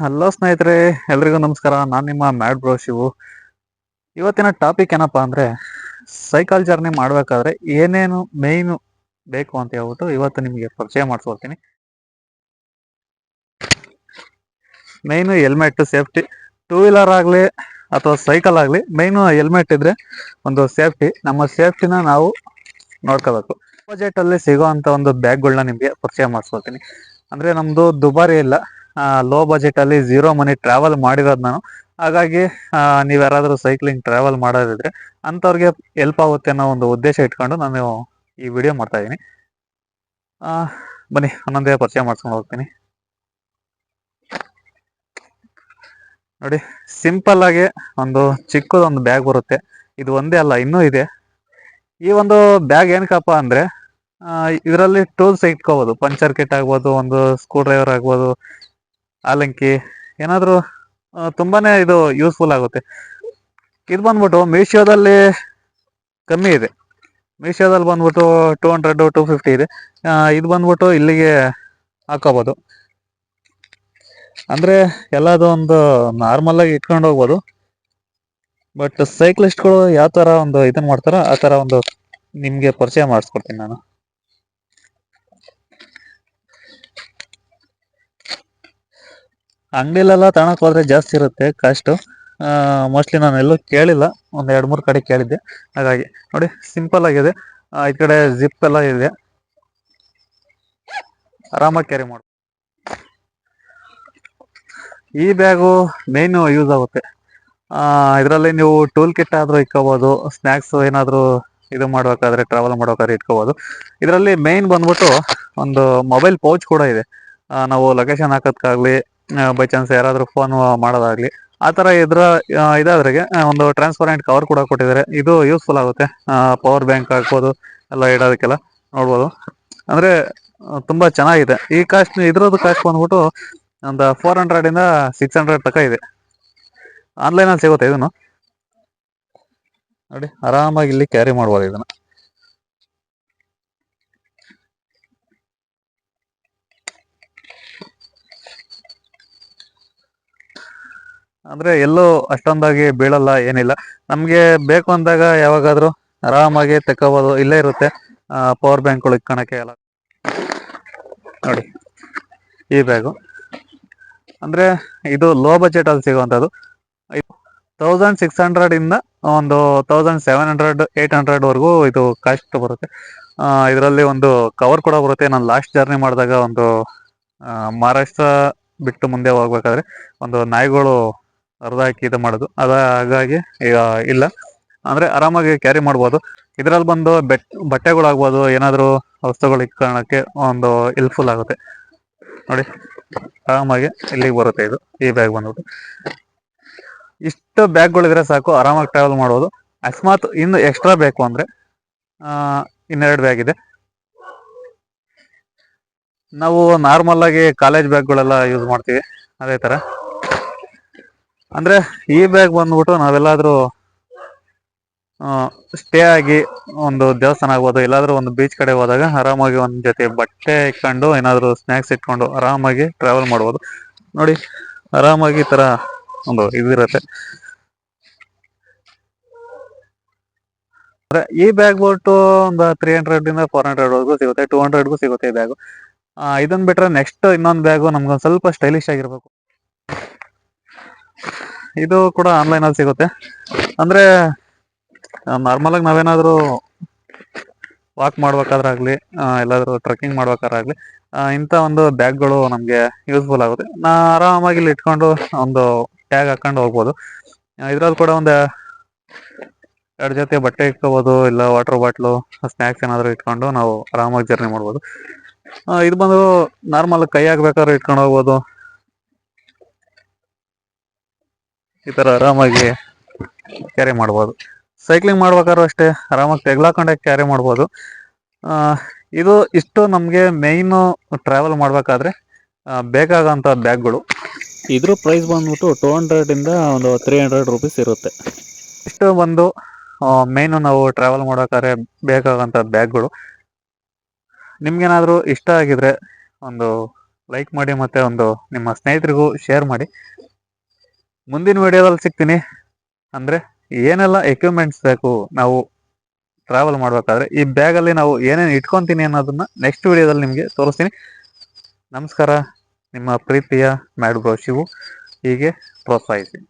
Hello ಸ್ನೇಹಿತರೆ, ಎಲ್ರಿಗೂ ನಮಸ್ಕಾರ. ನಾನು ನಿಮ್ಮ ಮ್ಯಾಡ್ ಬ್ರೋ ಶಿವು. ಇವತ್ತಿನ ಟಾಪಿಕ್ ಏನಪ್ಪಾ ಅಂದ್ರೆ, ಸೈಕಲ್ ಜರ್ನಿ ಮಾಡ್ಬೇಕಾದ್ರೆ ಏನೇನು ಮೇಯ್ನು ಬೇಕು ಅಂತ ಹೇಳ್ಬಿಟ್ಟು ಇವತ್ತು ನಿಮಗೆ ಪರಿಚಯ ಮಾಡಿಸ್ಕೊಡ್ತೀನಿ. ಮೇಯ್ನು ಹೆಲ್ಮೆಟ್ ಸೇಫ್ಟಿ. ಟೂ ವೀಲರ್ ಆಗಲಿ ಅಥವಾ ಸೈಕಲ್ ಆಗಲಿ, ಮೇಯ್ನು ಹೆಲ್ಮೆಟ್ ಇದ್ರೆ ಒಂದು ಸೇಫ್ಟಿ. ನಮ್ಮ ಸೇಫ್ಟಿನ ನಾವು ನೋಡ್ಕೋಬೇಕು. ಬಜೆಟ್ ಅಲ್ಲಿ ಸಿಗೋಂತ ಒಂದು ಬ್ಯಾಗ್ಗಳನ್ನ ನಿಮಗೆ ಪರಿಚಯ ಮಾಡಿಸ್ಕೊಡ್ತೀನಿ. ಅಂದ್ರೆ ನಮ್ದು ದುಬಾರಿ ಇಲ್ಲ, ಲೋ ಬಜೆಟ್ ಅಲ್ಲಿ ಝೀರೋ ಮನಿ ಟ್ರಾವೆಲ್ ಮಾಡಿರೋದು ನಾನು. ಹಾಗಾಗಿ ನೀವ್ ಯಾರಾದ್ರೂ ಸೈಕ್ಲಿಂಗ್ ಟ್ರಾವೆಲ್ ಮಾಡೋದಿದ್ರೆ ಅಂತವ್ರಿಗೆ ಹೆಲ್ಪ್ ಆಗುತ್ತೆ ಅನ್ನೋ ಒಂದು ಉದ್ದೇಶ ಇಟ್ಕೊಂಡು ನಾನು ಈ ವಿಡಿಯೋ ಮಾಡ್ತಾ ಇದ್ದೀನಿ. ಬನ್ನಿ ಒಂದೊಂದೇ ಪರಿಚಯ ಮಾಡ್ಸ್ಕೊಂಡು ಹೋಗ್ತೀನಿ. ನೋಡಿ, ಸಿಂಪಲ್ ಆಗಿ ಒಂದು ಚಿಕ್ಕದೊಂದು ಬ್ಯಾಗ್ ಬರುತ್ತೆ. ಇದು ಒಂದೇ ಅಲ್ಲ, ಇನ್ನೂ ಇದೆ. ಈ ಒಂದು ಬ್ಯಾಗ್ ಏನಕ್ಕಪ್ಪ ಅಂದ್ರೆ, ಇದರಲ್ಲಿ ಟೂಲ್ಸ್ ಇಟ್ಕೋಬಹುದು. ಪಂಚರ್ ಕಿಟ್ ಆಗ್ಬೋದು, ಒಂದು ಸ್ಕ್ರೂ ಡ್ರೈವರ್ ಆಗ್ಬೋದು, ಆಲಂಕಿ, ಏನಾದ್ರು ತುಂಬಾನೇ ಇದು ಯೂಸ್ಫುಲ್ ಆಗುತ್ತೆ. ಇದು ಬಂದ್ಬಿಟ್ಟು ಮೀಶೋದಲ್ಲಿ ಕಮ್ಮಿ ಇದೆ. ಮೀಶೋದಲ್ಲಿ ಬಂದ್ಬಿಟ್ಟು 200 250 ಇದೆ. ಇದು ಬಂದ್ಬಿಟ್ಟು ಇಲ್ಲಿಗೆ ಹಾಕೋಬಹುದು. ಅಂದ್ರೆ ಎಲ್ಲದು ಒಂದು ನಾರ್ಮಲ್ ಆಗಿ ಇಟ್ಕೊಂಡು ಹೋಗ್ಬೋದು. ಬಟ್ ಸೈಕ್ಲಿಸ್ಟ್ಗಳು ಯಾವ ತರ ಒಂದು ಇದನ್ನ ಮಾಡ್ತಾರೋ ಆ ತರ ಒಂದು ನಿಮ್ಗೆ ಪರಿಚಯ ಮಾಡಿಸ್ಕೊಡ್ತೀನಿ ನಾನು. ಅಂಗಡಿಲೆಲ್ಲ ತಗೊಳಕ್ ಹೋದ್ರೆ ಜಾಸ್ತಿ ಇರುತ್ತೆ ಕಾಸ್ಟ್. ಮೋಸ್ಟ್ಲಿ ನಾನು ಎಲ್ಲೂ ಕೇಳಿಲ್ಲ, ಒಂದ್ 2-3 ಕಡೆ ಕೇಳಿದ್ದೆ. ಹಾಗಾಗಿ ನೋಡಿ, ಸಿಂಪಲ್ ಆಗಿದೆ. ಈ ಕಡೆ ಜಿಪ್ ಎಲ್ಲ ಇದೆ, ಆರಾಮಾಗಿ ಕ್ಯಾರಿ ಮಾಡು. ಈ ಬ್ಯಾಗು ಮೇನ್ ಯೂಸ್ ಆಗುತ್ತೆ. ಇದರಲ್ಲಿ ನೀವು ಟೂಲ್ ಕಿಟ್ ಆದ್ರೂ ಇಟ್ಕೋಬಹುದು, ಸ್ನಾಕ್ಸ್ ಏನಾದ್ರು ಇದು ಮಾಡ್ಬೇಕಾದ್ರೆ, ಟ್ರಾವೆಲ್ ಮಾಡ್ಬೇಕಾದ್ರೆ ಇಟ್ಕೋಬಹುದು. ಇದರಲ್ಲಿ ಮೇನ್ ಬಂದ್ಬಿಟ್ಟು ಒಂದು ಮೊಬೈಲ್ ಪೌಚ್ ಕೂಡ ಇದೆ. ನಾವು ಲೊಕೇಶನ್ ಹಾಕೋದಕ್ಕಾಗ್ಲಿ, ಬೈ ಚಾನ್ಸ್ ಯಾರಾದ್ರೂ ಫೋನ್ ಮಾಡೋದಾಗ್ಲಿ, ಆ ತರ ಇದಾದ್ರೆಗೆ ಒಂದು ಟ್ರಾನ್ಸ್ಪರೆಂಟ್ ಕವರ್ ಕೂಡ ಕೊಟ್ಟಿದ್ದಾರೆ. ಇದು ಯೂಸ್ಫುಲ್ ಆಗುತ್ತೆ. ಪವರ್ ಬ್ಯಾಂಕ್ ಹಾಕ್ಬೋದು, ಎಲ್ಲ ಇಡೋದಕ್ಕೆಲ್ಲ ನೋಡ್ಬೋದು. ಅಂದ್ರೆ ತುಂಬಾ ಚೆನ್ನಾಗಿದೆ. ಈ ಇದ್ರದ್ದು ಕಾಸ್ಟ್ ಬಂದ್ಬಿಟ್ಟು ಒಂದು 400 ಇಂದ 600 ತನಕ ಇದೆ. ಆನ್ಲೈನ್ ಅಲ್ಲಿ ಸಿಗುತ್ತೆ ಇದನ್ನು. ನೋಡಿ, ಆರಾಮಾಗಿ ಇಲ್ಲಿ ಕ್ಯಾರಿ ಮಾಡ್ಬೋದು ಇದನ್ನ. ಅಂದ್ರೆ ಎಲ್ಲೂ ಅಷ್ಟೊಂದಾಗಿ ಬೀಳಲ್ಲ, ಏನಿಲ್ಲ. ನಮ್ಗೆ ಬೇಕು ಅಂದಾಗ ಯಾವಾಗಾದ್ರೂ ಆರಾಮಾಗಿ ತಕೋಬಹುದು. ಇಲ್ಲೇ ಇರುತ್ತೆ ಪವರ್ ಬ್ಯಾಂಕ್ಗಳು ಇಟ್ಕೊಳಕ್ಕೆ ಎಲ್ಲ. ನೋಡಿ, ಈ ಬ್ಯಾಗು ಅಂದ್ರೆ ಇದು ಲೋ ಬಜೆಟ್ ಅಲ್ಲಿ ಸಿಗುವಂತದ್ದು. 1600 ಇಂದ ಒಂದು 1700 800 ವರೆಗೂ ಇದು ಕಾಸ್ಟ್ ಬರುತ್ತೆ. ಇದರಲ್ಲಿ ಒಂದು ಕವರ್ ಕೂಡ ಬರುತ್ತೆ. ನಾನು ಲಾಸ್ಟ್ ಜರ್ನಿ ಮಾಡಿದಾಗ ಒಂದು ಮಹಾರಾಷ್ಟ್ರ ಬಿಟ್ಟು ಮುಂದೆ ಹೋಗ್ಬೇಕಾದ್ರೆ ಒಂದು ನಾಯಿಗಳು ಹರಿದು ಹಾಕಿ ಇದು ಮಾಡೋದು ಹಾಗಾಗಿ ಈಗ ಇಲ್ಲ. ಅಂದ್ರೆ ಆರಾಮಾಗಿ ಕ್ಯಾರಿ ಮಾಡ್ಬೋದು. ಇದರಲ್ಲಿ ಬಂದು ಬಟ್ಟೆಗಳಾಗ್ಬೋದು, ಏನಾದ್ರು ವಸ್ತುಗಳು ಇಟ್ಕೊಳ್ಳೋಕೆ ಒಂದು ಹೆಲ್ಪ್ಫುಲ್ ಆಗುತ್ತೆ. ನೋಡಿ, ಆರಾಮಾಗಿ ಇಲ್ಲಿಗೆ ಬರುತ್ತೆ ಇದು. ಈ ಬ್ಯಾಗ್ ಬಂದ್ಬಿಟ್ಟು ಇಷ್ಟು ಬ್ಯಾಗ್ಗಳಿದ್ರೆ ಸಾಕು, ಆರಾಮಾಗಿ ಟ್ರಾವೆಲ್ ಮಾಡ್ಬೋದು. ಅಕಸ್ಮಾತ್ ಇನ್ನು ಎಕ್ಸ್ಟ್ರಾ ಬೇಕು ಅಂದ್ರೆ ಇನ್ನೆರಡು ಬ್ಯಾಗ್ ಇದೆ. ನಾವು ನಾರ್ಮಲ್ ಆಗಿ ಕಾಲೇಜ್ ಬ್ಯಾಗ್ಗಳೆಲ್ಲ ಯೂಸ್ ಮಾಡ್ತೀವಿ, ಅದೇ ತರ. ಅಂದ್ರೆ ಈ ಬ್ಯಾಗ್ ಬಂದ್ಬಿಟ್ಟು ನಾವೆಲ್ಲಾದ್ರೂ ಸ್ಟೇ ಆಗಿ, ಒಂದು ದೇವಸ್ಥಾನ ಆಗ್ಬೋದು, ಎಲ್ಲಾದ್ರೂ ಒಂದು ಬೀಚ್ ಕಡೆ ಹೋದಾಗ ಆರಾಮಾಗಿ ಒಂದ್ ಜೊತೆ ಬಟ್ಟೆ ಇಟ್ಕೊಂಡು, ಏನಾದ್ರು ಸ್ನಾಕ್ಸ್ ಇಟ್ಕೊಂಡು ಆರಾಮಾಗಿ ಟ್ರಾವೆಲ್ ಮಾಡ್ಬೋದು. ನೋಡಿ, ಆರಾಮಾಗಿ ಈ ತರ ಒಂದು ಇದಿರುತ್ತೆ. ಅಂದ್ರೆ ಈ ಬ್ಯಾಗ್ ಬಿಟ್ಟು ಒಂದು 300 ಇಂದ 400 ವರೆಗೂ ಸಿಗುತ್ತೆ, 200ಗೂ ಸಿಗುತ್ತೆ ಈ ಬ್ಯಾಗು. ಇದನ್ ಬಿಟ್ರೆ ನೆಕ್ಸ್ಟ್ ಇನ್ನೊಂದು ಬ್ಯಾಗು ನಮ್ಗೊಂದು ಸ್ವಲ್ಪ ಸ್ಟೈಲಿಶ್ ಆಗಿರ್ಬೇಕು. ಇದು ಕೂಡ ಆನ್ಲೈನ್ ಅಲ್ಲಿ ಸಿಗುತ್ತೆ. ಅಂದ್ರೆ ನಾರ್ಮಲ್ ಆಗಿ ನಾವೇನಾದ್ರೂ ವಾಕ್ ಮಾಡ್ಬೇಕಾದ್ರಾಗ್ಲಿ, ಎಲ್ಲಾದ್ರೂ ಟ್ರೆಕ್ಕಿಂಗ್ ಮಾಡ್ಬೇಕಾದ್ರಾಗ್ಲಿ, ಇಂಥ ಒಂದು ಬ್ಯಾಗ್ಗಳು ನಮ್ಗೆ ಯೂಸ್ಫುಲ್ ಆಗುತ್ತೆ. ಆರಾಮಾಗಿ ಇಲ್ಲಿ ಇಟ್ಕೊಂಡು ಒಂದು ಟ್ಯಾಗ್ ಹಾಕೊಂಡು ಹೋಗ್ಬೋದು. ಇದ್ರಲ್ಲಿ ಕೂಡ ಒಂದು 2 ಜೊತೆ ಬಟ್ಟೆ ಇಟ್ಕೋಬಹುದು, ಇಲ್ಲ ವಾಟರ್ ಬಾಟ್ಲು, ಸ್ನಾಕ್ಸ್ ಏನಾದ್ರು ಇಟ್ಕೊಂಡು ನಾವು ಆರಾಮಾಗಿ ಜರ್ನಿ ಮಾಡ್ಬೋದು. ಇದು ಬಂದು ನಾರ್ಮಲ್ ಕೈ ಹಾಕ್ಬೇಕಾದ್ರೆ ಇಟ್ಕೊಂಡು ಹೋಗ್ಬೋದು. ಈ ತರ ಆರಾಮಾಗಿ ಕ್ಯಾರಿ ಮಾಡ್ಬೋದು. ಸೈಕ್ಲಿಂಗ್ ಮಾಡ್ಬೇಕಾದ್ರೂ ಅಷ್ಟೇ ಆರಾಮಾಗಿ ತೆಗ್ಲಾಕೊಂಡೆ ಕ್ಯಾರಿ ಮಾಡ್ಬೋದು. ಇದು ಇಷ್ಟು ನಮ್ಗೆ ಮೇಯ್ನ್ ಟ್ರಾವೆಲ್ ಮಾಡ್ಬೇಕಾದ್ರೆ ಬೇಕಾಗಂತ ಬ್ಯಾಗ್ಗಳು. ಇದ್ರ ಪ್ರೈಸ್ ಬಂದ್ಬಿಟ್ಟು 200 ಇಂದ ಒಂದು 300 ರುಪೀಸ್ ಇರುತ್ತೆ. ಇಷ್ಟು ಬಂದು ಮೇಯ್ನು ನಾವು ಟ್ರಾವೆಲ್ ಮಾಡೋಕ್ಕಾದ್ರೆ ಬೇಕಾಗಂತ ಬ್ಯಾಗ್ಗಳು. ನಿಮ್ಗೇನಾದ್ರು ಇಷ್ಟ ಆಗಿದ್ರೆ ಒಂದು ಲೈಕ್ ಮಾಡಿ ಮತ್ತೆ ಒಂದು ನಿಮ್ಮ ಸ್ನೇಹಿತರಿಗೂ ಶೇರ್ ಮಾಡಿ. ಮುಂದಿನ ವಿಡಿಯೋದಲ್ಲಿ ಸಿಗ್ತೀನಿ. ಅಂದ್ರೆ ಏನೆಲ್ಲ ಎಕ್ವಿಪ್ಮೆಂಟ್ಸ್ ಬೇಕು ನಾವು ಟ್ರಾವೆಲ್ ಮಾಡ್ಬೇಕಾದ್ರೆ, ಈ ಬ್ಯಾಗಲ್ಲಿ ನಾವು ಏನೇನು ಇಟ್ಕೊಂತೀನಿ ಅನ್ನೋದನ್ನ ನೆಕ್ಸ್ಟ್ ವಿಡಿಯೋದಲ್ಲಿ ನಿಮಗೆ ತೋರಿಸ್ತೀನಿ. ನಮಸ್ಕಾರ, ನಿಮ್ಮ ಪ್ರೀತಿಯ ಮ್ಯಾಡ್ ಬ್ರೋ ಶಿವು. ಹೀಗೆ ಪ್ರೋತ್ಸಾಹಿಸಿ.